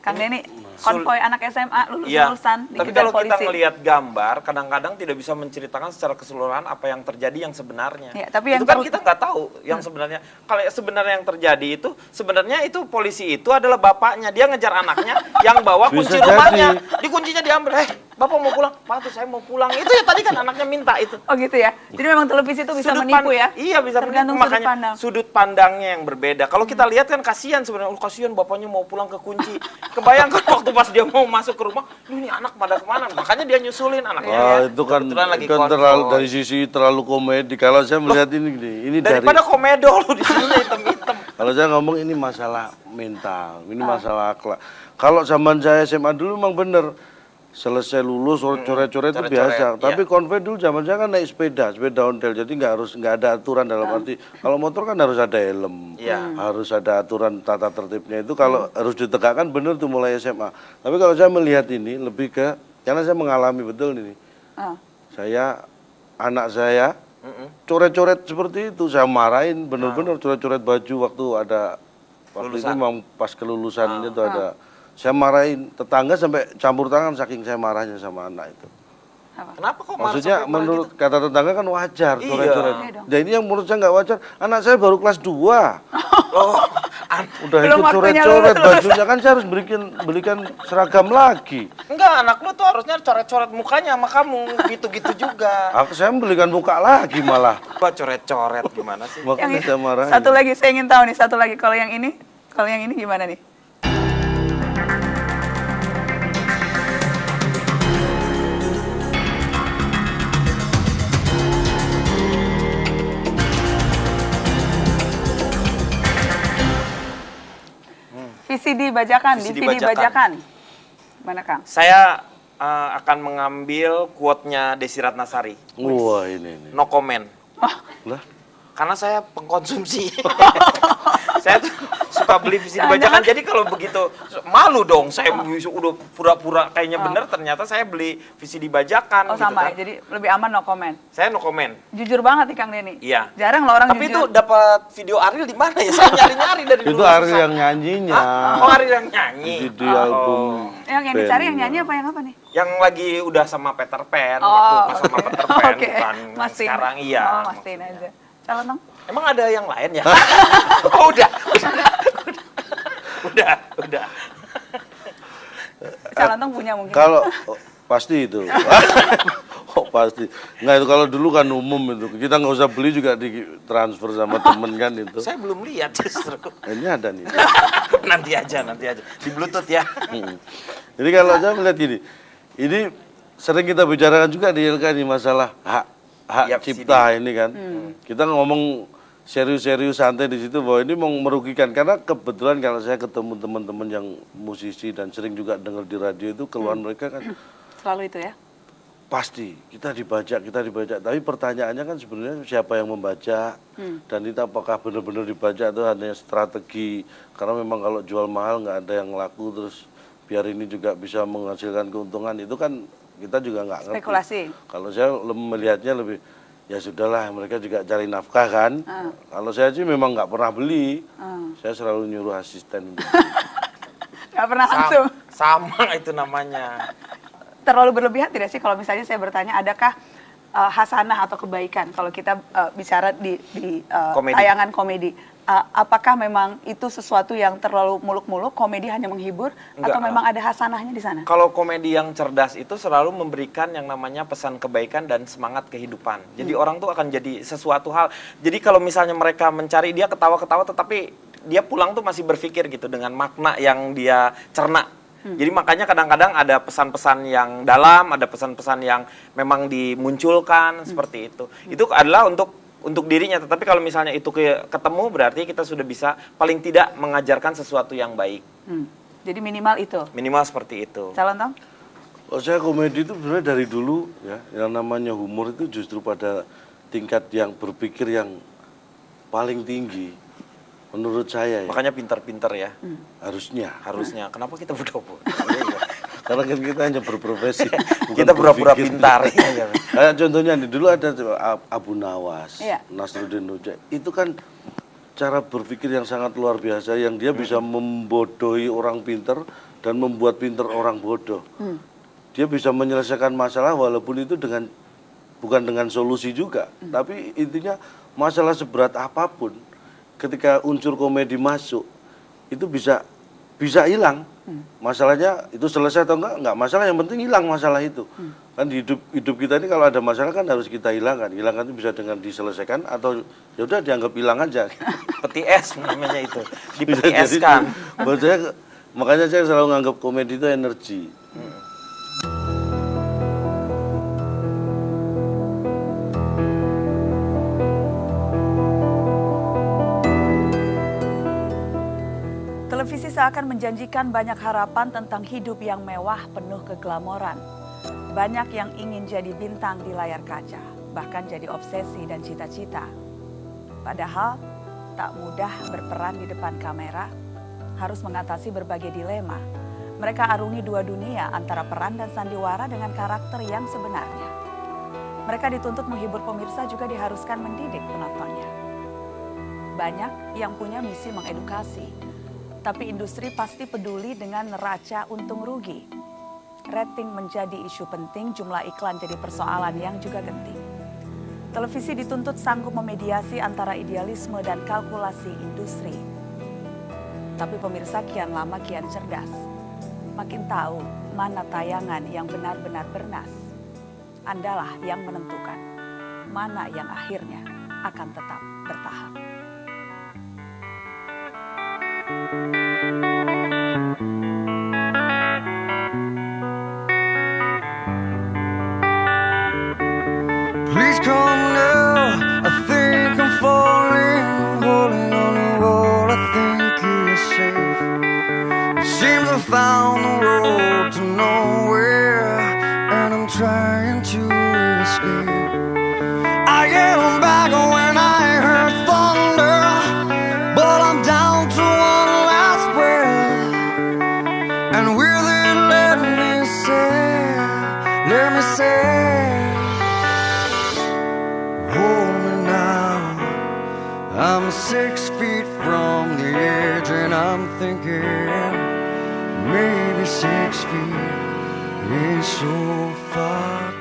Kang Denny, konvoy anak SMA lulusan tapi kalau kita ngelihat gambar, kadang-kadang tidak bisa menceritakan secara keseluruhan apa yang terjadi yang sebenarnya. Ya, tapi yang itu kan kita nggak tahu yang sebenarnya. Kalau sebenarnya yang terjadi itu, sebenarnya itu polisi itu adalah bapaknya. Dia ngejar anaknya yang bawa kunci rumahnya. Kuncinya diambil. Bapak mau pulang? Pak, tuh saya mau pulang. Itu ya tadi kan anaknya minta itu. Oh gitu ya? Jadi memang televisi itu bisa menipu ya? Iya, bisa tergantung menipu. Makanya Makanya sudut pandangnya yang berbeda. Kalau kita lihat kan kasihan sebenarnya. Kasihan bapaknya mau pulang ke kunci. Kebayangkan waktu pas dia mau masuk ke rumah, ini anak pada kemana? Makanya dia nyusulin anaknya. Wah, itu kan terlalu dari sisi terlalu komedi. Kalau saya melihat ini daripada komedo lu di sini hitam-hitam. Kalau saya ngomong ini masalah mental, ini masalah akhlak. Kalau zaman saya SMA dulu memang bener. Selesai lulus coret-coret itu biasa. Tapi konvoy dulu zaman saya kan naik sepeda ontel. Jadi nggak ada aturan dalam arti kalau motor kan harus ada helm, harus ada aturan tata tertibnya itu kalau harus ditegakkan bener tuh mulai SMA. Tapi kalau saya melihat ini lebih ke karena saya mengalami betul ini. Anak saya coret-coret seperti itu saya marahin bener-bener coret-coret baju waktu itu memang pas kelulusan itu ada. Saya marahin tetangga sampai campur tangan saking saya marahnya sama anak itu. Kenapa kok marah? Maksudnya menurut kata tetangga kan wajar coret-coret. Dan ini yang menurut saya nggak wajar. Anak saya baru kelas 2. Udah ikut coret-coret bajunya kan saya harus belikan seragam lagi. Enggak, anak lu tuh harusnya coret-coret mukanya sama kamu. Gitu-gitu juga. Saya belikan muka lagi malah. Apa coret-coret gimana sih? Makanya saya marahin. Satu lagi saya ingin tahu nih, satu lagi kalau yang ini gimana nih? VCD bajakan, DVD bajakan. Mana Kang? Saya akan mengambil quote-nya Desi Ratnasari. Wah, ini. No comment. Lah? Karena saya pengkonsumsi. Saya tuh suka beli VCD bajakan. Jadi kalau begitu malu dong. Saya udah pura-pura kayaknya bener, ternyata saya beli VCD bajakan. Oh gitu sama kan. Jadi lebih aman no comment. Saya no comment. Jujur banget nih Kang Denny. Iya. Jarang loh orang Tapi jujur. itu dapat video Ariel di mana ya? Saya nyari-nyari dari dulu. Itu Ariel yang nyanyinya. Oh, Ariel yang nyanyi. Di album. Yang dicari yang nyanyi apa yang apa nih? Yang lagi udah sama Peter Pan, waktu pas sama Peter Pan, bukan Mastiin. sekarang iya. Oh, mastiin aja. Calon dong. Emang ada yang lain ya? Oh, udah. Calon dong punya mungkin. Kalau pasti itu. Pasti. Nggak itu kalau dulu kan umum itu. Kita nggak usah beli juga ditransfer sama temen kan itu. Saya belum lihat justru. Ini ada nih. Nanti aja. Di Bluetooth ya. Jadi kalau saya melihat gini, ini sering kita bicarakan juga di ILK ini masalah hak cipta ini kan. Kita ngomong serius-serius santai di situ bahwa ini mau merugikan karena kebetulan kalau saya ketemu teman-teman yang musisi dan sering juga dengar di radio itu keluhan mereka kan selalu itu ya. Pasti kita dibajak, tapi pertanyaannya kan sebenarnya siapa yang membajak dan itu apakah benar-benar dibajak itu hanya strategi karena memang kalau jual mahal nggak ada yang laku terus biar ini juga bisa menghasilkan keuntungan itu kan kita juga nggak ngerti. Spekulasi. Kalau saya melihatnya lebih ya sudahlah mereka juga cari nafkah kan. Kalau saya sih memang nggak pernah beli, saya selalu nyuruh asisten. Nggak pernah langsung. Sama itu namanya. Terlalu berlebihan tidak sih kalau misalnya saya bertanya adakah hasanah atau kebaikan kalau kita bicara di tayangan komedi? Apakah memang itu sesuatu yang terlalu muluk-muluk, komedi hanya menghibur, atau memang ada hasanahnya di sana? Kalau komedi yang cerdas itu selalu memberikan yang namanya pesan kebaikan dan semangat kehidupan. Jadi orang tuh akan jadi sesuatu hal. Jadi kalau misalnya mereka mencari, dia ketawa-ketawa tetapi dia pulang tuh masih berpikir gitu dengan makna yang dia cerna. Jadi makanya kadang-kadang ada pesan-pesan yang dalam, ada pesan-pesan yang memang dimunculkan seperti itu. Itu adalah untuk dirinya, tetapi kalau misalnya itu ketemu berarti kita sudah bisa paling tidak mengajarkan sesuatu yang baik. Jadi minimal itu? Minimal seperti itu. Calon Tom? Kalau saya komedi itu sebenarnya dari dulu ya, yang namanya humor itu justru pada tingkat yang berpikir yang paling tinggi menurut saya ya. Makanya pintar-pintar ya. Harusnya. Kenapa kita bodoh? Karena kan kita hanya berprofesi. Kita pura-pura pintar. Kayak contohnya nih, dulu ada Abu Nawas, Iya. Nasruddin Nuja. Itu kan cara berpikir yang sangat luar biasa, yang dia bisa membodohi orang pinter dan membuat pinter orang bodoh. Dia bisa menyelesaikan masalah walaupun itu bukan dengan solusi juga, tapi intinya masalah seberat apapun, ketika unsur komedi masuk, itu bisa hilang. Masalahnya itu selesai atau enggak masalah, yang penting hilang masalah itu. Kan di hidup kita ini kalau ada masalah kan harus kita hilangkan. Hilangkan itu bisa dengan diselesaikan atau ya udah dianggap hilang aja. Peti es namanya itu. Dipeti eskan. Buat saya, makanya saya selalu nganggap komedi itu energi. Televisi seakan menjanjikan banyak harapan tentang hidup yang mewah penuh keglamoran. Banyak yang ingin jadi bintang di layar kaca, bahkan jadi obsesi dan cita-cita. Padahal tak mudah berperan di depan kamera, harus mengatasi berbagai dilema. Mereka arungi dua dunia antara peran dan sandiwara dengan karakter yang sebenarnya. Mereka dituntut menghibur pemirsa, juga diharuskan mendidik penontonnya. Banyak yang punya misi mengedukasi. Tapi industri pasti peduli dengan neraca untung rugi. Rating menjadi isu penting, jumlah iklan jadi persoalan yang juga genting. Televisi dituntut sanggup memediasi antara idealisme dan kalkulasi industri. Tapi pemirsa kian lama kian cerdas. Makin tahu mana tayangan yang benar-benar bernas. Andalah yang menentukan mana yang akhirnya akan tetap bertahan. Please come now, I think I'm falling, holding on to what I think is safe. It seems I found the road to nowhere, and I'm trying to escape. I get back when I heard thunder, but I'm down to one last breath, and with it let me say, hold me now. I'm 6 feet from the edge, and I'm thinking maybe 6 feet ain't so far.